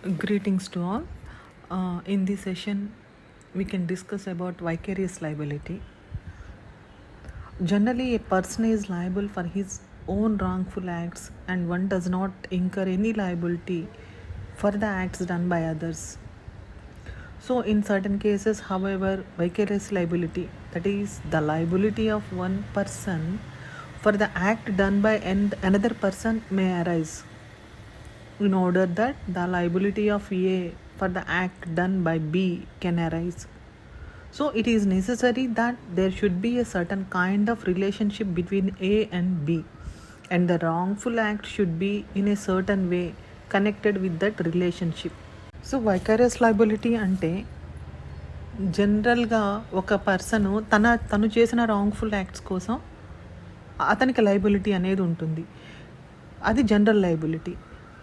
Greetings to all. In this session, we can discuss about vicarious liability. Generally, a person is liable for his own wrongful acts, and one does not incur any liability for the acts done by others. So, in certain cases, however, vicarious liability, that is the liability of one person for the act done by another person, may arise, in order that the liability of A for the act done by B can arise. So it is necessary that there should be a certain kind of relationship between A and B, and the wrongful act should be in a certain way connected with that relationship. So vicarious liability అంటే జనరల్గా ఒక person తను చేసిన wrongful acts కోసం అతనికి liability అనేది ఉంటుంది. అది జనరల్ లయబిలిటీ.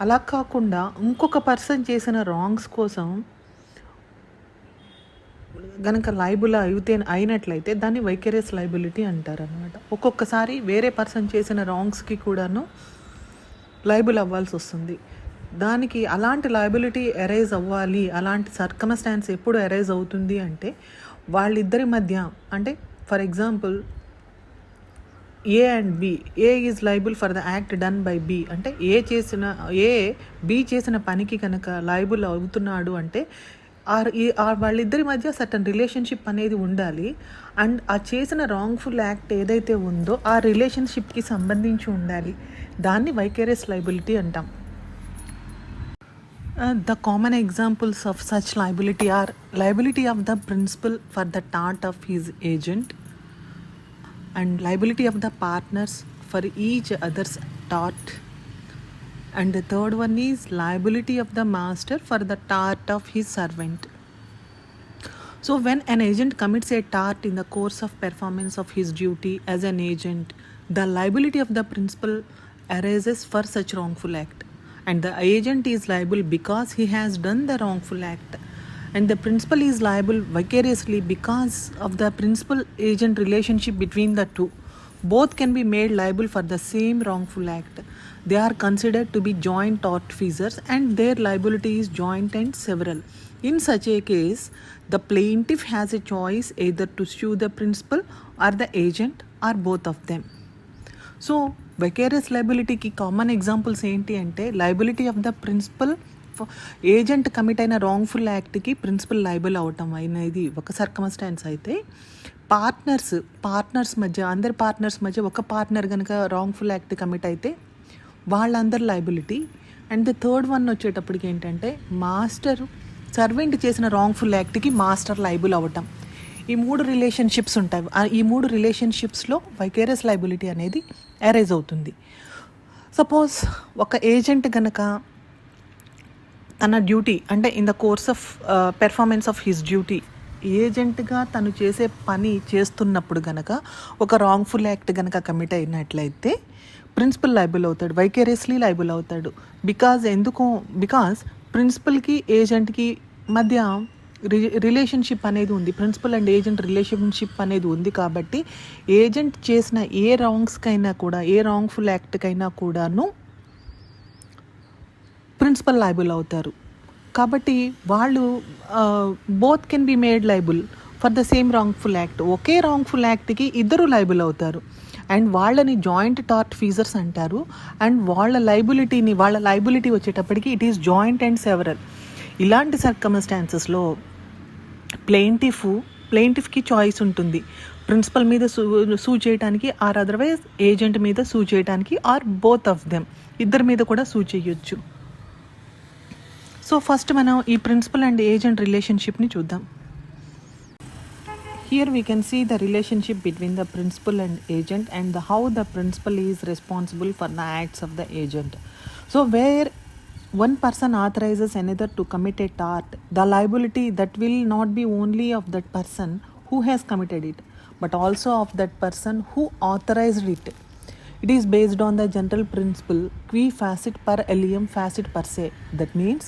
అలా కాకుండా ఇంకొక పర్సన్ చేసిన రాంగ్స్ కోసం గనక లయబుల్ అయినట్లయితే దాన్ని వైకేరియస్ లయబిలిటీ అంటారు అనమాట. ఒక్కొక్కసారి వేరే పర్సన్ చేసిన రాంగ్స్కి కూడాను లయబుల్ అవ్వాల్సి వస్తుంది. దానికి అలాంటి లయబిలిటీ ఎరైజ్ అవ్వాలి, అలాంటి సర్కమ్స్టాన్స్ ఎప్పుడు ఎరైజ్ అవుతుంది అంటే వాళ్ళిద్దరి మధ్య, అంటే for example A and B, A is liable for the act done by B, అంటే బి చేసిన పనికి కనుక లయబుల్ అవుతున్నాడు అంటే వాళ్ళిద్దరి మధ్య సర్టన్ రిలేషన్షిప్ అనేది ఉండాలి. అండ్ ఆ చేసిన రాంగ్ఫుల్ యాక్ట్ ఏదైతే ఉందో ఆ రిలేషన్షిప్కి సంబంధించి ఉండాలి. దాన్ని వైకేరియస్ లయబిలిటీ అంటాం. The common examples of such liability are liability of the principal for the tort of his agent, and liability of the partners for each other's tort, and the third one is liability of the master for the tort of his servant. So when an agent commits a tort in the course of performance of his duty as an agent, the liability of the principal arises for such wrongful act, and the agent is liable because he has done the wrongful act, and the principal is liable vicariously because of the principal agent relationship between the two. Both can be made liable for the same wrongful act. They are considered to be joint tortfeasors, and their liability is joint and several. In such a case, the plaintiff has a choice either to sue the principal or the agent or both of them. So vicarious లయబిలిటీకి common examples ఏంటి అంటే liability of the principal, agent commit అయిన wrongful యాక్ట్కి principal liable అవటం అనేది ఒక circumstances అయితే, partners మధ్య, అందరి పార్ట్నర్స్ మధ్య ఒక పార్ట్నర్ కనుక రాంగ్ఫుల్ యాక్ట్ కమిట్ అయితే వాళ్ళందరి liability. And the third one వచ్చేటప్పటికి ఏంటంటే మాస్టర్ సర్వెంట్ చేసిన రాంగ్ఫుల్ యాక్ట్కి మాస్టర్ లయబుల్ అవ్వటం. ఈ మూడు రిలేషన్షిప్స్ ఉంటాయి. ఈ మూడు రిలేషన్షిప్స్లో వైకేరియస్ లయబిలిటీ అనేది అరైజ్ అవుతుంది. సపోజ్ ఒక ఏజెంట్ కనుక తన డ్యూటీ, అంటే in the course of performance of his duty, ఏజెంట్గా తను చేసే పని చేస్తున్నప్పుడు కనుక ఒక రాంగ్ఫుల్ యాక్ట్ కనుక కమిట్ అయినట్లయితే ప్రిన్సిపల్ లయబుల్ అవుతాడు, వైకేరియస్లీ లయబుల్ అవుతాడు. బికాజ్ ప్రిన్సిపల్కి ఏజెంట్కి మధ్య రిలేషన్షిప్ అనేది ఉంది, ప్రిన్సిపల్ అండ్ ఏజెంట్ రిలేషన్షిప్ అనేది ఉంది. కాబట్టి ఏజెంట్ చేసిన ఏ రాంగ్స్కైనా కూడా, ఏ రాంగ్ఫుల్ యాక్ట్కైనా కూడాను ప్రిన్సిపల్ లయబుల్ అవుతారు. కాబట్టి వాళ్ళు both can be made liable for the same wrongful act. ఒకే రాంగ్ఫుల్ యాక్ట్కి ఇద్దరు లయబుల్ అవుతారు, అండ్ వాళ్ళని జాయింట్ టార్ట్ ఫీజర్స్ అంటారు. అండ్ వాళ్ళ లయబిలిటీ వచ్చేటప్పటికి it is joint and several. ఇలాంటి సర్కమ్స్టాన్సెస్లో ప్లెయింటిఫ్కి చాయిస్ ఉంటుంది, ప్రిన్సిపల్ మీద సూ చేయడానికి, ఆర్ అదర్వైజ్ ఏజెంట్ మీద సూ చేయడానికి, ఆర్ బోత్ ఆఫ్ దెమ్, ఇద్దరి మీద కూడా సూ చేయొచ్చు. సో ఫస్ట్ మనం ఈ ప్రిన్సిపల్ అండ్ ఏజెంట్ రిలేషన్షిప్ని చూద్దాం. Here we can see the relationship between the principal and agent, and how the principal is responsible for the acts of the agent. So where one person authorizes another to commit a tort, the liability that will not be only of that person who has committed it, but also of that person who authorized it. It is based on the general principle qui facit per alium facit per se. That means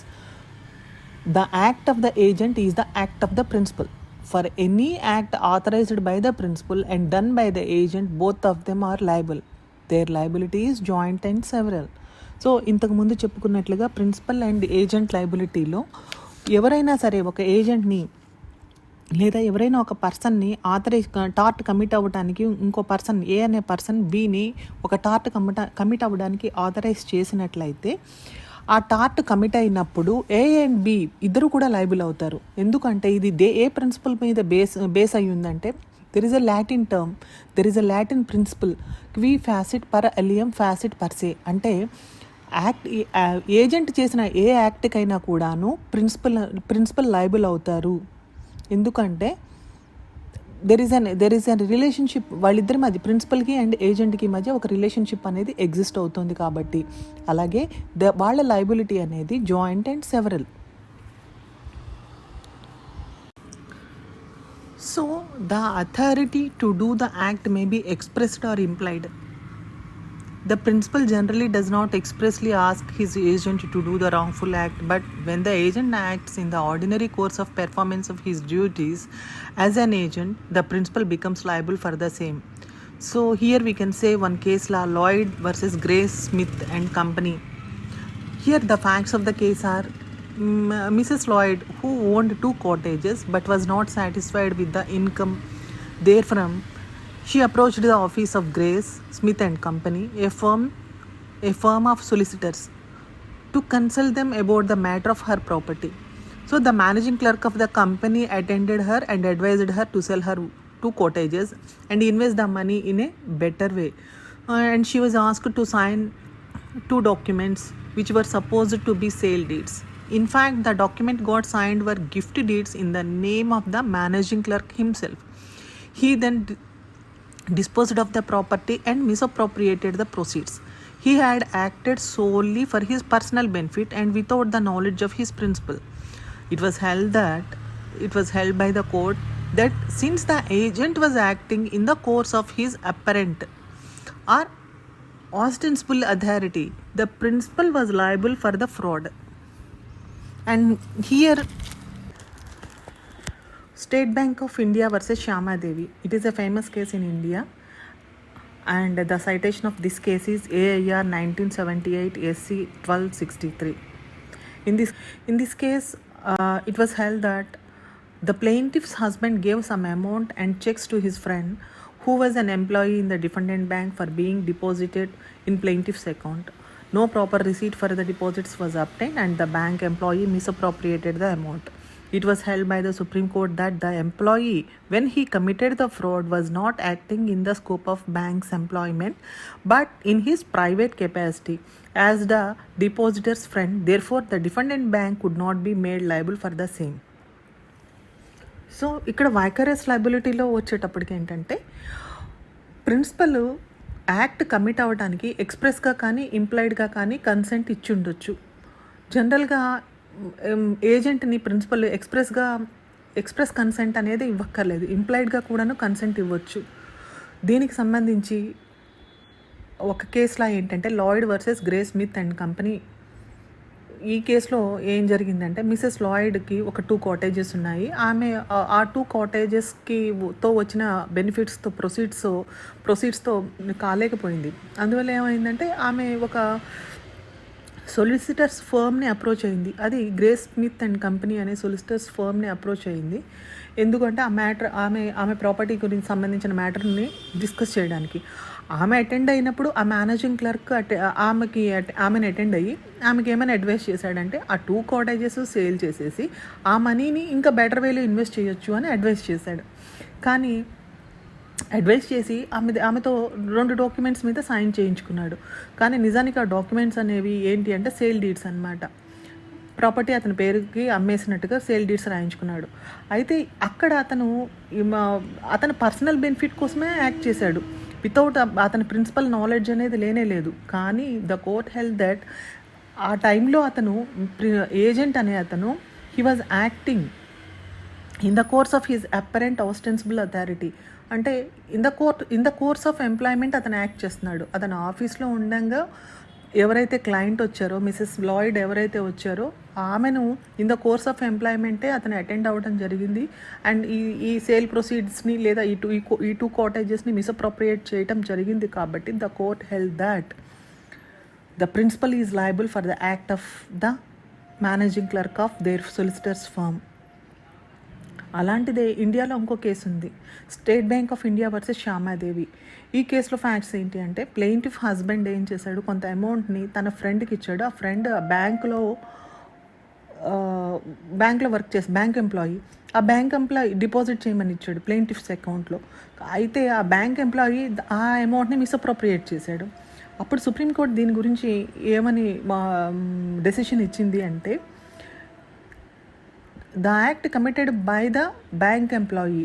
the act of the agent is the act of the principal. For any act authorized by the principal and done by the agent, both of them are liable. Their liability is joint and several. So ఇంతకుముందు చెప్పుకున్నట్లుగా principal and agent లయబిలిటీలో ఎవరైనా సరే ఒక ఏజెంట్ని లేదా ఎవరైనా ఒక పర్సన్ని tart commit అవ్వడానికి ఇంకో పర్సన్ ఏ అనే పర్సన్ బిని ఒక టార్ట్ కమిట్ అవ్వడానికి ఆథరైజ్ చేసినట్లయితే ఆ టార్ట్ కమిట్ అయినప్పుడు ఏ అండ్ బి ఇద్దరు కూడా లయబుల్ అవుతారు. ఎందుకంటే ఇది ఏ ప్రిన్సిపల్ మీద బేస్ అయ్యి ఉందంటే there is a Latin principle qui facit per alium facit per se. అంటే ఏజెంట్ చేసిన ఏ యాక్ట్కైనా కూడాను ప్రిన్సిపల్ లయబుల్ అవుతారు. ఎందుకంటే దెర్ ఈస్ అన్ రిలేషన్షిప్, వాళ్ళిద్దరి మధ్య ప్రిన్సిపల్కి అండ్ ఏజెంట్కి మధ్య ఒక రిలేషన్షిప్ అనేది ఎగ్జిస్ట్ అవుతుంది కాబట్టి. అలాగే వాళ్ళ లయబిలిటీ అనేది joint and several. So the authority to do the act may be expressed or implied. The principal generally does not expressly ask his agent to do the wrongful act, but when the agent acts in the ordinary course of performance of his duties as an agent, the principal becomes liable for the same. So here we can say one case law, Lloyd versus Grace Smith and Company. Here the facts of the case are Mrs. Lloyd, who owned 2 cottages but was not satisfied with the income therefrom, she approached the office of Grace Smith and Company, a firm of solicitors, to consult them about the matter of her property. So the managing clerk of the company attended her and advised her to sell her 2 cottages and invest the money in a better way. And she was asked to sign 2 documents which were supposed to be sale deeds. In fact, the document got signed were gift deeds in the name of the managing clerk himself. He then disposed of the property and misappropriated the proceeds. He had acted solely for his personal benefit and without the knowledge of his principal. It was held by the court that since the agent was acting in the course of his apparent or ostensible authority, the principal was liable for the fraud. And here State Bank of India versus Shyama Devi. It is a famous case in India, and the citation of this case is AIR 1978 SC 1263. In this case, it was held that the plaintiff's husband gave some amount and checks to his friend, who was an employee in the defendant bank, for being deposited in plaintiff's account. No proper receipt for the deposits was obtained, and the bank employee misappropriated the amount. It was held by the Supreme Court that the employee, when he committed the fraud, was not acting in the scope of bank's employment, but in his private capacity as the depositor's friend. Therefore, the defendant bank could not be made liable for the same. So ఇక్కడ వైకరస్ లయబిలిటీలో వచ్చేటప్పటికి ఏంటంటే principal act commit అవ్వడానికి ఎక్స్ప్రెస్గా కానీ ఇంప్లాయిడ్గా కానీ consent ఇచ్చి ఉండొచ్చు. జనరల్గా ఏజెంట్ని principal express consent అనేది ఇవ్వక్కర్లేదు, ఇంప్లాయిడ్గా కూడాను కన్సెంట్ ఇవ్వచ్చు. దీనికి సంబంధించి ఒక కేసులో ఏంటంటే Lloyd versus grace Smith and company. ఈ కేసులో ఏం జరిగిందంటే మిసెస్ లాయిడ్కి ఒక 2 కాటేజెస్ ఉన్నాయి. ఆమె ఆ 2 కాటేజెస్కి తో వచ్చిన బెనిఫిట్స్తో ప్రొసీడ్స్తో కాలేకపోయింది. అందువల్ల ఏమైందంటే ఆమె ఒక సొలిసిటర్స్ ఫర్మ్ని అప్రోచ్ అయింది. అది గ్రేస్ స్మిత్ అండ్ కంపెనీ అనే సొలిసిటర్స్ ఫర్మ్ని అప్రోచ్ అయింది. ఎందుకంటే ఆ మ్యాటర్ ఆమె ప్రాపర్టీ గురించి సంబంధించిన మ్యాటర్ని డిస్కస్ చేయడానికి. ఆమె అటెండ్ అయినప్పుడు ఆ మేనేజింగ్ క్లర్క్ ఆమెను అటెండ్ అయ్యి ఆమెకి ఏమైనా అడ్వైస్ చేశాడంటే ఆ 2 కాటేజెస్ సేల్ చేసేసి ఆ మనీని ఇంకా బెటర్ వేలో ఇన్వెస్ట్ చేయొచ్చు అని అడ్వైస్ చేశాడు. కానీ అడ్వైస్ చేసి ఆమెతో 2 డాక్యుమెంట్స్ మీద సైన్ చేయించుకున్నాడు. కానీ నిజానికి ఆ డాక్యుమెంట్స్ అనేవి ఏంటి అంటే సేల్ డీడ్స్ అనమాట. ప్రాపర్టీ అతని పేరుకి అమ్మేసినట్టుగా సేల్ డీడ్స్ రాయించుకున్నాడు. అయితే అక్కడ అతను పర్సనల్ బెనిఫిట్ కోసమే యాక్ట్ చేశాడు. వితౌట్ అతని ప్రిన్సిపల్ నాలెడ్జ్ అనేది లేదు. కానీ ద కోర్ట్ హెల్డ్ దట్ ఆ టైంలో అతను ఏజెంట్ అనే అతను he was acting in the course of his apparent ostensible authority. అంటే in the course of employment అతను యాక్ట్ చేస్తున్నాడు. అతను ఆఫీస్లో ఉండగా ఎవరైతే క్లయింట్ వచ్చారో మిసెస్ లాయిడ్ ఎవరైతే వచ్చారో ఆమెను ఇన్ ద కోర్స్ ఆఫ్ ఎంప్లాయ్మెంటే అతను అటెండ్ అవ్వడం జరిగింది. అండ్ ఈ సేల్ ప్రొసీడ్స్ని లేదా ఈ టూ కాటేజెస్ని మిస్అప్రోప్రియేట్ చేయటం జరిగింది. కాబట్టి the court held that The principal is liable for the act of the managing clerk of their solicitor's firm. అలాంటిదే ఇండియాలో ఇంకో కేసు ఉంది, State Bank of India versus Shyamadevi. ఈ కేసులో ఫ్యాక్ట్స్ ఏంటి అంటే, ప్లెయింటిఫ్ హస్బెండ్ ఏం చేశాడు, కొంత అమౌంట్ని తన ఫ్రెండ్కి ఇచ్చాడు. ఆ ఫ్రెండ్ బ్యాంక్లో వర్క్ చేసి బ్యాంక్ ఎంప్లాయీ. ఆ బ్యాంక్ ఎంప్లాయీ డిపాజిట్ చేయమని ఇచ్చాడు ప్లెయింటిఫ్స్ అకౌంట్లో. అయితే ఆ బ్యాంక్ ఎంప్లాయీ ఆ అమౌంట్ని మిస్అప్రోప్రియేట్ చేశాడు. అప్పుడు సుప్రీంకోర్టు దీని గురించి ఏమని డెసిషన్ ఇచ్చింది అంటే, the act committed by the bank employee,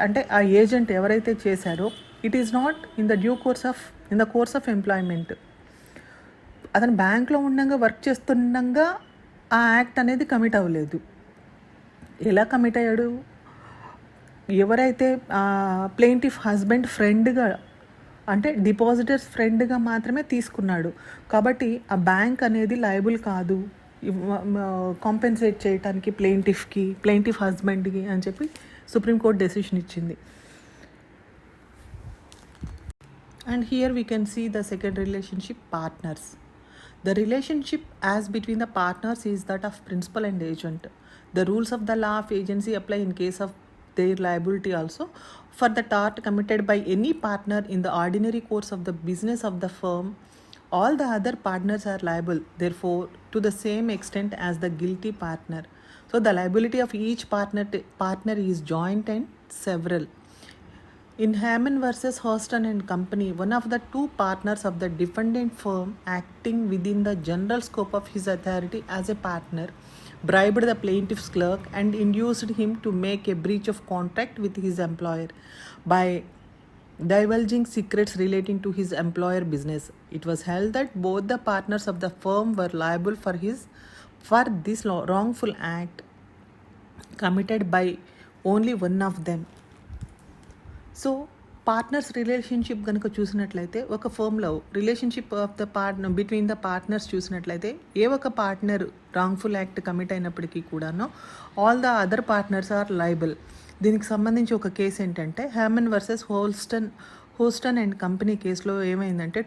అంటే ఆ ఏజెంట్ ఎవరైతే చేశారో, it is not in the course of employment. అతను బ్యాంక్లో ఉండగా వర్క్ చేస్తుండగా ఆ యాక్ట్ అనేది కమిట్ అవ్వలేదు. ఎలా కమిట్ అయ్యాడు, ఎవరైతే ప్లెయింటిఫ్ హస్బెండ్ ఫ్రెండ్గా, అంటే డిపాజిటర్స్ ఫ్రెండ్గా మాత్రమే తీసుకున్నాడు. కాబట్టి ఆ బ్యాంక్ అనేది లయబుల్ కాదు కాంపెన్సేట్ చేయడానికి ప్లెయింటిఫ్ హస్బెండ్కి అని చెప్పి సుప్రీంకోర్టు డెసిషన్ ఇచ్చింది. And here we can see the second relationship, partners. The relationship as between the partners is that of principal and agent. The rules of the law of agency apply in case of their liability also for the tort committed by any partner in the ordinary course of the business of the firm. All the other partners are liable, therefore, to the same extent as the guilty partner. So the liability of each partner is joint and several. In Hammond versus Houston and Company, one of the two partners of the defendant firm, acting within the general scope of his authority as a partner, bribed the plaintiff's clerk and induced him to make a breach of contract with his employer by divulging secrets relating to his employer business. It was held that both the partners of the firm were liable for this wrongful act committed by only one of them. So partners relationship కనుక చూసినట్లయితే, ఒక ఫర్మ్లో relationship of the between the partners చూసినట్లయితే, ఏ ఒక partner wrongful act commit అయినప్పటికీ కూడాను all the other partners are liable. దీనికి సంబంధించి ఒక కేసు ఏంటంటే, హ్యామన్ వర్సెస్ హోస్టన్ అండ్ కంపెనీ కేసులో ఏమైందంటే,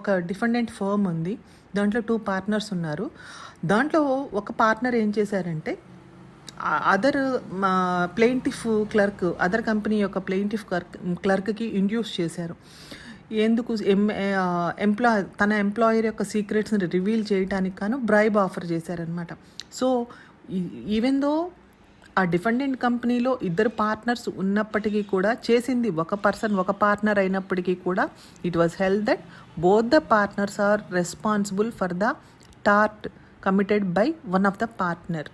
ఒక డిఫెండెంట్ ఫర్మ్ ఉంది, దాంట్లో 2 పార్ట్నర్స్ ఉన్నారు. దాంట్లో ఒక పార్ట్నర్ ఏం చేశారంటే, other plaintiff clerk, other company యొక్క ప్లెయింటిఫ్ క్లర్క్కి ఇండ్యూస్ చేశారు. ఎందుకు, తన ఎంప్లాయర్ యొక్క సీక్రెట్స్ని రివీల్ చేయడానికి గాను బ్రైబ్ ఆఫర్ చేశారనమాట. సో ఈవెన్ దో ఆ డిఫెండెంట్ కంపెనీలో 2 పార్ట్నర్స్ ఉన్నప్పటికీ కూడా, చేసింది ఒక పార్ట్నర్ అయినప్పటికీ కూడా, it was held that both the partners are responsible for the tort committed by one of the partner.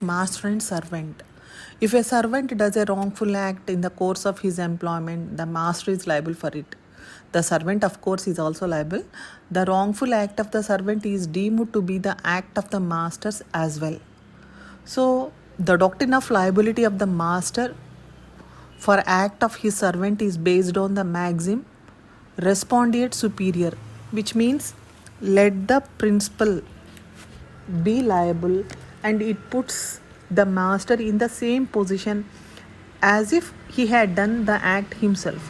Master and servant. If a servant does a wrongful act in the course of his employment, the master is liable for it. The servant, of course, is also liable. The wrongful act of the servant is deemed to be the act of the masters as well. So, the doctrine of liability of the master for act of his servant is based on the maxim respondeat superior, which means let the principal be liable, and it puts the master in the same position as if he had done the act himself.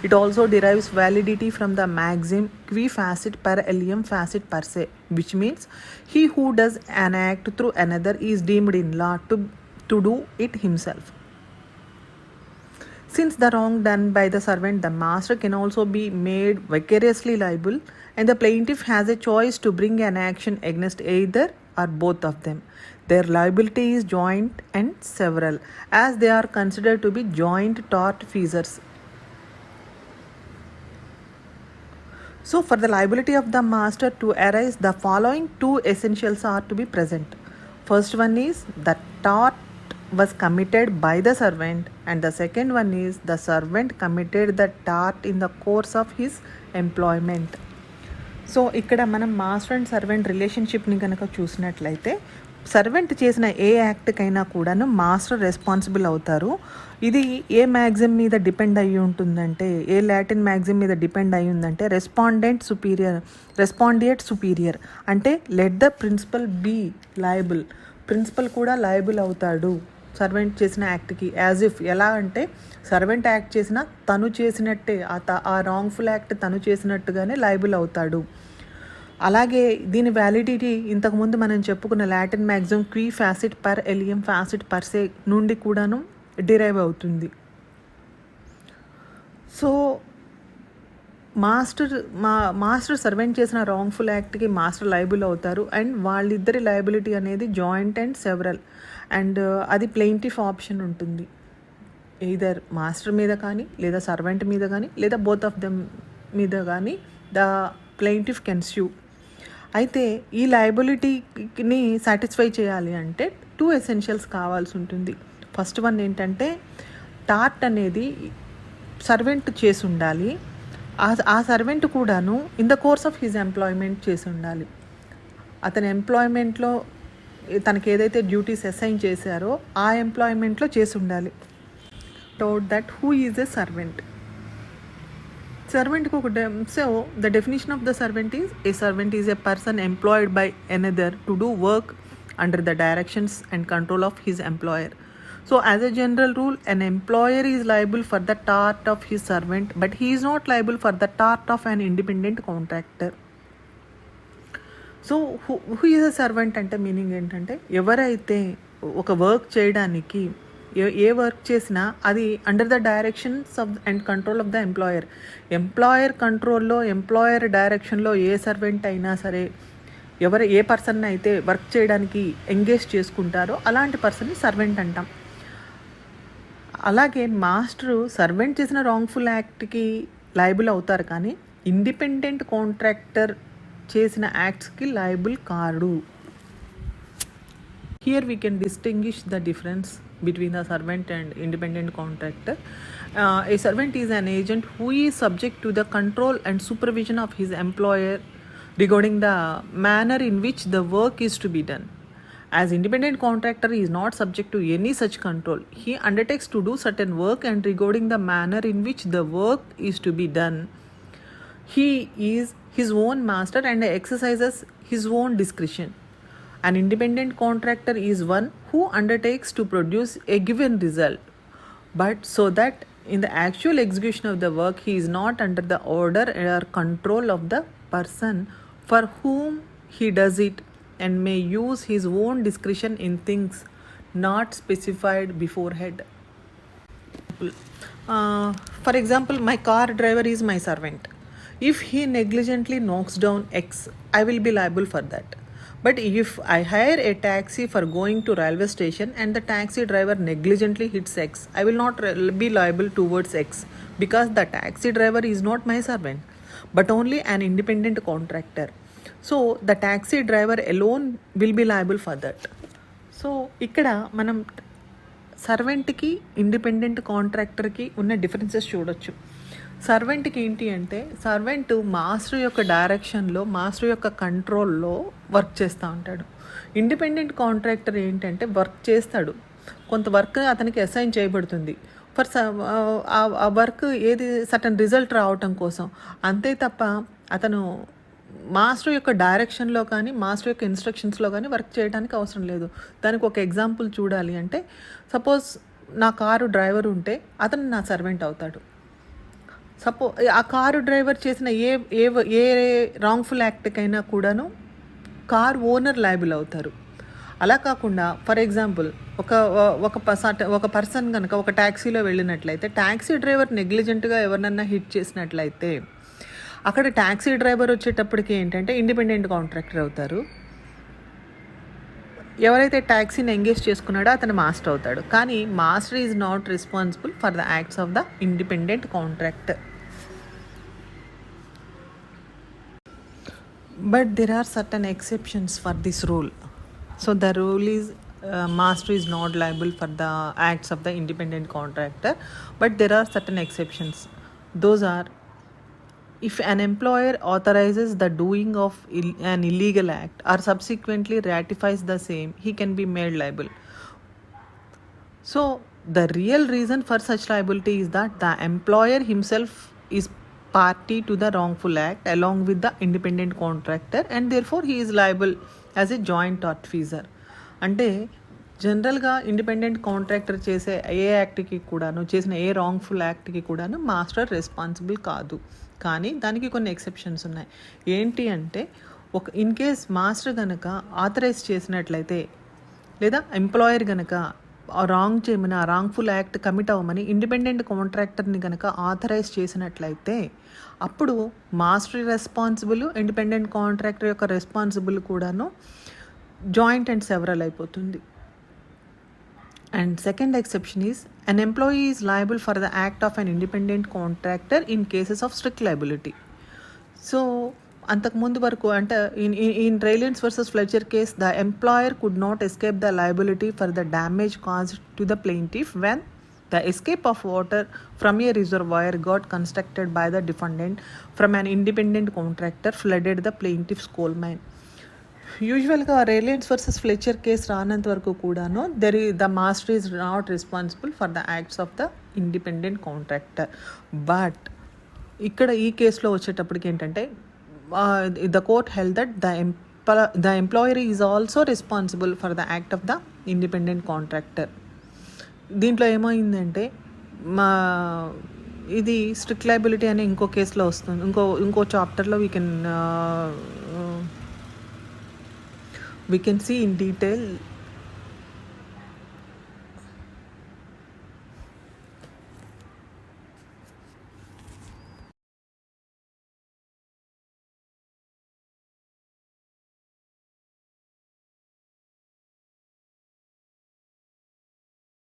It also derives validity from the maxim qui facit per alium facit per se, which means he who does an act through another is deemed in law to do it himself. Since the wrong done by the servant, the master can also be made vicariously liable, and the plaintiff has a choice to bring an action against either or both of them. Their liability is joint and several, as they are considered to be joint tortfeasors. So, for the liability of the master to arise, the following 2 essentials are to be present. First one is the tort was committed by the servant, and the second one is the servant committed the tort in the course of his employment. So ఇక్కడ మనం master and servant రిలేషన్షిప్ని కనుక చూసినట్లయితే, servant చేసిన ఏ యాక్ట్కైనా కూడాను master responsible అవుతారు. ఇది ఏ Maxim మీద depend అయ్యి ఉంటుందంటే, ఏ లాటిన్ మ్యాగ్జిమ్ మీద డిపెండ్ అయ్యి ఉందంటే, రెస్పాండియేట్ సుపీరియర్, అంటే let the principal be liable, principal కూడా లయబుల్ అవుతాడు సర్వెంట్ చేసిన యాక్ట్కి, యాజ్ ఇఫ్ ఎలా అంటే సర్వెంట్ యాక్ట్ చేసినా తను చేసినట్టే, ఆ రాంగ్ఫుల్ యాక్ట్ తను చేసినట్టుగానే లయబుల్ అవుతాడు. అలాగే దీని వ్యాలిడిటీ ఇంతకుముందు మనం చెప్పుకున్న Latin maxim qui facit per alium facit per se నుండి కూడాను డిరైవ్ అవుతుంది. సో మాస్టర్ సర్వెంట్ చేసిన రాంగ్ఫుల్ యాక్ట్కి మాస్టర్ లయబుల్ అవుతారు. అండ్ వాళ్ళిద్దరి లయబిలిటీ అనేది జాయింట్ అండ్ సెవరల్. అండ్ అది ప్లెయింటిఫ్ ఆప్షన్ ఉంటుంది, ఎయిదర్ మాస్టర్ మీద కానీ లేదా సర్వెంట్ మీద కానీ లేదా బోత్ ఆఫ్ దెమ్ మీద కానీ ద ప్లెయింటిఫ్ కెన్ స్యూ. అయితే ఈ లయబిలిటీని సాటిస్ఫై చేయాలి అంటే 2 ఎసెన్షియల్స్ కావాల్సి ఉంటుంది. ఫస్ట్ వన్ ఏంటంటే టార్ట్ అనేది సర్వెంట్ చేసి ఉండాలి. ఆ సర్వెంట్ కూడాను in the course of his employment చేసి ఉండాలి. అతని ఎంప్లాయ్మెంట్లో తనకి ఏదైతే డ్యూటీస్ అసైన్ చేశారో ఆ ఎంప్లాయ్మెంట్లో చేసి ఉండాలి. టోట్ that who is a servant. సర్వెంట్కి so the definition of the servant is a person employed by another to do work under the directions and control of his employer. So as a general rule, an employer is liable for the tort of his servant, but he is not liable for the tort of an independent contractor. So who is a servant అంటే meaning ఏంటంటే ఎవరైతే ఒక work చేయడానికి ఏ work చేసినా అది under the directions of and control of the employer కంట్రోల్లో, employer డైరెక్షన్లో ఏ servant అయినా సరే, ఏ పర్సన్ అయితే వర్క్ చేయడానికి ఎంగేజ్ చేసుకుంటారో అలాంటి పర్సన్ని సర్వెంట్ అంటాం. అలాగే మాస్టరు సర్వెంట్ చేసిన రాంగ్ఫుల్ యాక్ట్కి లయబుల్ అవుతారు, కానీ ఇండిపెండెంట్ కాంట్రాక్టర్ చేసిన యాక్ట్స్కి లయబుల్ కాడు. Here we can distinguish the difference between the servant and independent contractor. A servant is an agent who is subject to the control and supervision of his employer regarding the manner in which the work is to be done. As independent contractor, he is not subject to any such control. He undertakes to do certain work, and regarding the manner in which the work is to be done, he is his own master and exercises his own discretion. An independent contractor is one who undertakes to produce a given result, but so that in the actual execution of the work he is not under the order or control of the person for whom he does it, and may use his own discretion in things not specified beforehand. For example, my car driver is my servant. If he negligently knocks down X, I will be liable for that. But if I hire a taxi for going to railway station and the taxi driver negligently hits X, I will not be liable towards X, because the taxi driver is not my servant but only an independent contractor. So the taxi driver alone will be liable for that. So ఇక్కడ మనం సర్వెంట్కి independent కాంట్రాక్టర్కి ఉన్న differences చూడొచ్చు. సర్వెంట్కి ఏంటి అంటే servant master యొక్క డైరెక్షన్లో, master యొక్క కంట్రోల్లో వర్క్ చేస్తూ ఉంటాడు. ఇండిపెండెంట్ కాంట్రాక్టర్ ఏంటంటే వర్క్ చేస్తాడు, కొంత వర్క్ అతనికి అసైన్ చేయబడుతుంది ఫర్ ఆ వర్క్ ఏది సర్టన్ రిజల్ట్ రావటం కోసం, అంతే తప్ప అతను మాస్టర్ యొక్క డైరెక్షన్లో కానీ మాస్టర్ యొక్క ఇన్స్ట్రక్షన్స్లో కానీ వర్క్ చేయడానికి అవసరం లేదు. దానికి ఒక ఎగ్జాంపుల్ చూడాలి అంటే, సపోజ్ నా కారు డ్రైవర్ ఉంటే అతను నా సర్వెంట్ అవుతాడు. ఆ కారు డ్రైవర్ చేసిన ఏ రాంగ్ఫుల్ యాక్ట్కైనా కూడాను కార్ ఓనర్ లయబుల్ అవుతారు. అలా కాకుండా ఫర్ ఎగ్జాంపుల్ ఒక పర్సన్ కనుక ఒక ట్యాక్సీలో వెళ్ళినట్లయితే ట్యాక్సీ డ్రైవర్ నెగ్లిజెంట్గా ఎవరినన్నా హిట్ చేసినట్లయితే అక్కడ ట్యాక్సీ డ్రైవర్ వచ్చేటప్పటికి ఏంటంటే ఇండిపెండెంట్ కాంట్రాక్టర్ అవుతారు. ఎవరైతే ట్యాక్సీని ఎంగేజ్ చేసుకున్నాడో అతను మాస్టర్ అవుతాడు. కానీ master is not responsible for the acts of the independent contractor. But there are certain exceptions for this rule. So the rule is master is not liable for the acts of the independent contractor, but there are certain exceptions. Those are, if an employer authorizes the doing of an illegal act or subsequently ratifies the same, he can be made liable. So the real reason for such liability is that the employer himself is party to the wrongful act along with the independent contractor, and therefore he is liable as a joint tortfeasor. అంటే జనరల్గా independent contractor చేసే ఏ యాక్ట్కి కూడాను, చేసిన ఏ wrongful యాక్ట్కి కూడాను master responsible కాదు. కానీ దానికి కొన్ని ఎక్సెప్షన్స్ ఉన్నాయి. ఏంటి అంటే, ఇన్ కేస్ మాస్టర్ కనుక ఆథరైజ్ చేసినట్లయితే, లేదా ఎంప్లాయర్ కనుక రాంగ్ఫుల్ యాక్ట్ కమిట్ అవ్వమని ఇండిపెండెంట్ కాంట్రాక్టర్ని కనుక ఆథరైజ్ చేసినట్లయితే, అప్పుడు మాస్టర్ రెస్పాన్సిబుల్, ఇండిపెండెంట్ కాంట్రాక్టర్ యొక్క రెస్పాన్సిబుల్ కూడాను జాయింట్ అండ్ సెవరల్ అయిపోతుంది. And second exception is, an employee is liable for the act of an independent contractor in cases of strict liability. So అంతకుముందు వరకు అంటే in Rylands versus Fletcher case, the employer could not escape the liability for the damage caused to the plaintiff when the escape of water from a reservoir got constructed by the defendant from an independent contractor flooded the plaintiff's coal mine. యూజువల్గా Rylands versus Fletcher case రానంత వరకు కూడాను the master is not responsible for the acts of the independent contractor. But ఇక్కడ ఈ కేసులో వచ్చేటప్పటికి ఏంటంటే, the court held that the employer is also responsible for the act of the independent contractor. దీంట్లో ఏమైందంటే, ఇది స్ట్రిక్ట్ లయబిలిటీ అనే ఇంకో కేసులో వస్తుంది. ఇంకో చాప్టర్లో we can see in detail